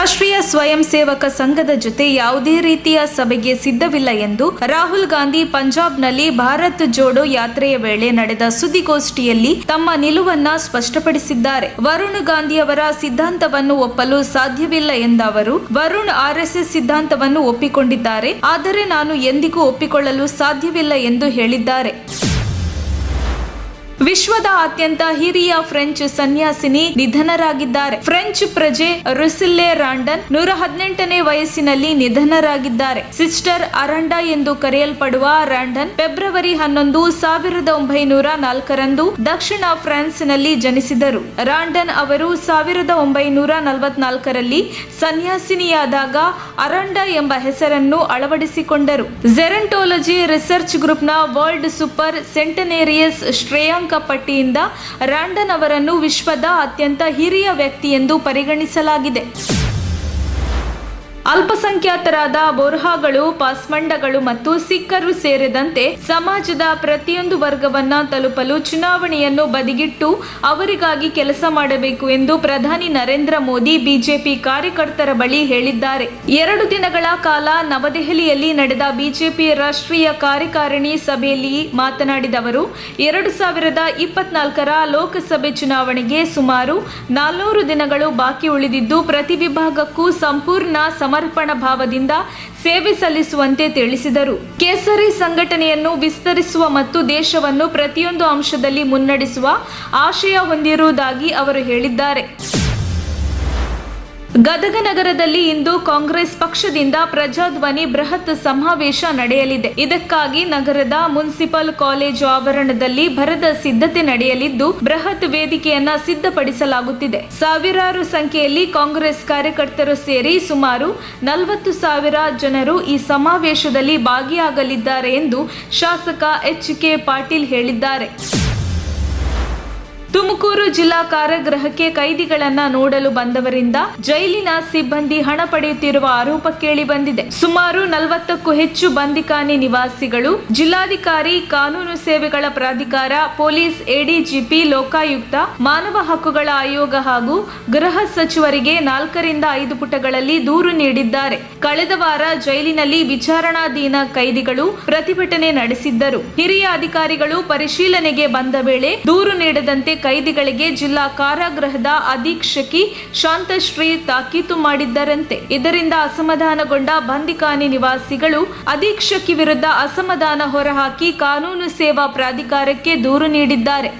ರಾಷ್ಟ್ರೀಯ ಸ್ವಯಂ ಸೇವಕ ಸಂಘದ ಜೊತೆ ಯಾವುದೇ ರೀತಿಯ ಸಭೆಗೆ ಸಿದ್ಧವಿಲ್ಲ ಎಂದು ರಾಹುಲ್ ಗಾಂಧಿ ಪಂಜಾಬ್ನಲ್ಲಿ ಭಾರತ್ ಜೋಡೋ ಯಾತ್ರೆಯ ವೇಳೆ ನಡೆದ ಸುದ್ದಿಗೋಷ್ಠಿಯಲ್ಲಿ ತಮ್ಮ ನಿಲುವನ್ನ ಸ್ಪಷ್ಟಪಡಿಸಿದ್ದಾರೆ. ವರುಣ್ ಗಾಂಧಿ ಅವರ ಸಿದ್ಧಾಂತವನ್ನು ಒಪ್ಪಲು ಸಾಧ್ಯವಿಲ್ಲ ಎಂದ ಅವರು, ವರುಣ್ ಆರ್ಎಸ್ಎಸ್ ಸಿದ್ಧಾಂತವನ್ನು ಒಪ್ಪಿಕೊಂಡಿದ್ದಾರೆ, ಆದರೆ ನಾನು ಎಂದಿಗೂ ಒಪ್ಪಿಕೊಳ್ಳಲು ಸಾಧ್ಯವಿಲ್ಲ ಎಂದು ಹೇಳಿದ್ದಾರೆ. ವಿಶ್ವದ ಅತ್ಯಂತ ಹಿರಿಯ ಫ್ರೆಂಚ್ ಸನ್ಯಾಸಿನಿ ನಿಧನರಾಗಿದ್ದಾರೆ. ಫ್ರೆಂಚ್ ಪ್ರಜೆ ರುಸಿಲ್ಲೆ ರಾಂಡನ್ 118ನೇ ವಯಸ್ಸಿನಲ್ಲಿ ನಿಧನರಾಗಿದ್ದಾರೆ. ಸಿಸ್ಟರ್ ಅರಂಡಾ ಎಂದು ಕರೆಯಲ್ಪಡುವ ರಾಂಡನ್ ಫೆಬ್ರವರಿ 11, 1904ರಂದು ದಕ್ಷಿಣ ಫ್ರಾನ್ಸ್ನಲ್ಲಿ ಜನಿಸಿದರು. ರಾಂಡನ್ ಅವರು 1944ರಲ್ಲಿ ಸನ್ಯಾಸಿನಿಯಾದಾಗ ಅರಂಡಾ ಎಂಬ ಹೆಸರನ್ನು ಅಳವಡಿಸಿಕೊಂಡರು. ಜೆರಂಟೋಲಜಿ ರಿಸರ್ಚ್ ಗ್ರೂಪ್ನ ವರ್ಲ್ಡ್ ಸೂಪರ್ ಸೆಂಟನೇರಿಯಸ್ ಶ್ರೇಯಾಂಕ ಪಟ್ಟಿಯಿಂದ ರಾಂಡನ್ ಅವರನ್ನು ವಿಶ್ವದ ಅತ್ಯಂತ ಹಿರಿಯ ವ್ಯಕ್ತಿ ಎಂದು ಪರಿಗಣಿಸಲಾಗಿದೆ. ಅಲ್ಪಸಂಖ್ಯಾತರಾದ ಬೋರ್ಹಾಗಳು, ಪಾಸ್ಮಂಡಗಳು ಮತ್ತು ಸಿಖ್ಖರು ಸೇರಿದಂತೆ ಸಮಾಜದ ಪ್ರತಿಯೊಂದು ವರ್ಗವನ್ನ ತಲುಪಲು ಚುನಾವಣೆಯನ್ನು ಬದಿಗಿಟ್ಟು ಅವರಿಗಾಗಿ ಕೆಲಸ ಮಾಡಬೇಕು ಎಂದು ಪ್ರಧಾನಿ ನರೇಂದ್ರ ಮೋದಿ ಬಿಜೆಪಿ ಕಾರ್ಯಕರ್ತರ ಬಳಿ ಹೇಳಿದ್ದಾರೆ. 2 ದಿನಗಳ ಕಾಲ ನವದೆಹಲಿಯಲ್ಲಿ ನಡೆದ ಬಿಜೆಪಿ ರಾಷ್ಟ್ರೀಯ ಕಾರ್ಯಕಾರಿಣಿ ಸಭೆಯಲ್ಲಿ ಮಾತನಾಡಿದ ಅವರು, 2024ರ ಲೋಕಸಭೆ ಚುನಾವಣೆಗೆ ಸುಮಾರು 400 ದಿನಗಳು ಬಾಕಿ ಉಳಿದಿದ್ದು, ಪ್ರತಿ ವಿಭಾಗಕ್ಕೂ ಸಂಪೂರ್ಣ ಸಮರ್ಪಣಾ ಭಾವದಿಂದ ಸೇವೆ ಸಲ್ಲಿಸುವಂತೆ ತಿಳಿಸಿದರು. ಕೇಸರಿ ಸಂಘಟನೆಯನ್ನು ವಿಸ್ತರಿಸುವ ಮತ್ತು ದೇಶವನ್ನು ಪ್ರತಿಯೊಂದು ಅಂಶದಲ್ಲಿ ಮುನ್ನಡೆಸುವ ಆಶಯ ಹೊಂದಿರುವುದಾಗಿ ಅವರು ಹೇಳಿದ್ದಾರೆ. ಗದಗ ನಗರದಲ್ಲಿ ಇಂದು ಕಾಂಗ್ರೆಸ್ ಪಕ್ಷದಿಂದ ಪ್ರಜಾಧ್ವನಿ ಬೃಹತ್ ಸಮಾವೇಶ ನಡೆಯಲಿದೆ. ಇದಕ್ಕಾಗಿ ನಗರದ ಮುನ್ಸಿಪಲ್ ಕಾಲೇಜು ಆವರಣದಲ್ಲಿ ಭರದ ಸಿದ್ಧತೆ ನಡೆಯಲಿದ್ದು, ಬೃಹತ್ ವೇದಿಕೆಯನ್ನ ಸಿದ್ಧಪಡಿಸಲಾಗುತ್ತಿದೆ. ಸಾವಿರಾರು ಸಂಖ್ಯೆಯಲ್ಲಿ ಕಾಂಗ್ರೆಸ್ ಕಾರ್ಯಕರ್ತರು ಸೇರಿ ಸುಮಾರು 40,000 ಜನರು ಈ ಸಮಾವೇಶದಲ್ಲಿ ಭಾಗಿಯಾಗಲಿದ್ದಾರೆ ಎಂದು ಶಾಸಕ ಎಚ್.ಕೆ. ಪಾಟೀಲ್ ಹೇಳಿದ್ದಾರೆ. ತುಮಕೂರು ಜಿಲ್ಲಾ ಕಾರಾಗೃಹಕ್ಕೆ ಕೈದಿಗಳನ್ನ ನೋಡಲು ಬಂದವರಿಂದ ಜೈಲಿನ ಸಿಬ್ಬಂದಿ ಹಣ ಪಡೆಯುತ್ತಿರುವ ಆರೋಪ ಕೇಳಿ ಬಂದಿದೆ. ಸುಮಾರು 40ಕ್ಕೂ ಹೆಚ್ಚು ಬಂದಿಖಾನೆ ನಿವಾಸಿಗಳು ಜಿಲ್ಲಾಧಿಕಾರಿ, ಕಾನೂನು ಸೇವೆಗಳ ಪ್ರಾಧಿಕಾರ, ಪೊಲೀಸ್ ಎಡಿಜಿಪಿ, ಲೋಕಾಯುಕ್ತ, ಮಾನವ ಹಕ್ಕುಗಳ ಆಯೋಗ ಹಾಗೂ ಗೃಹ ಸಚಿವರಿಗೆ 4 ರಿಂದ 5 ಪುಟಗಳಲ್ಲಿ ದೂರು ನೀಡಿದ್ದಾರೆ. ಕಳೆದ ವಾರ ಜೈಲಿನಲ್ಲಿ ವಿಚಾರಣಾಧೀನ ಕೈದಿಗಳು ಪ್ರತಿಭಟನೆ ನಡೆಸಿದ್ದರು. ಹಿರಿಯ ಅಧಿಕಾರಿಗಳು ಪರಿಶೀಲನೆಗೆ ಬಂದ ವೇಳೆ ದೂರು ನೀಡದಂತೆ ಕೈದಿಗಳಿಗೆ ಜಿಲ್ಲಾ ಕಾರಾಗೃಹದ ಅಧೀಕ್ಷಕಿ ಶಾಂತಶ್ರೀ ತಾಕೀತು ಮಾಡಿದ್ದರಂತೆ. ಇದರಿಂದ ಅಸಮಾಧಾನಗೊಂಡ ಬಂದಿಖಾನೆ ನಿವಾಸಿಗಳು ಅಧೀಕ್ಷಕಿ ವಿರುದ್ಧ ಅಸಮಾಧಾನ ಹೊರಹಾಕಿ ಕಾನೂನು ಸೇವಾ ಪ್ರಾಧಿಕಾರಕ್ಕೆ ದೂರು ನೀಡಿದ್ದಾರೆ.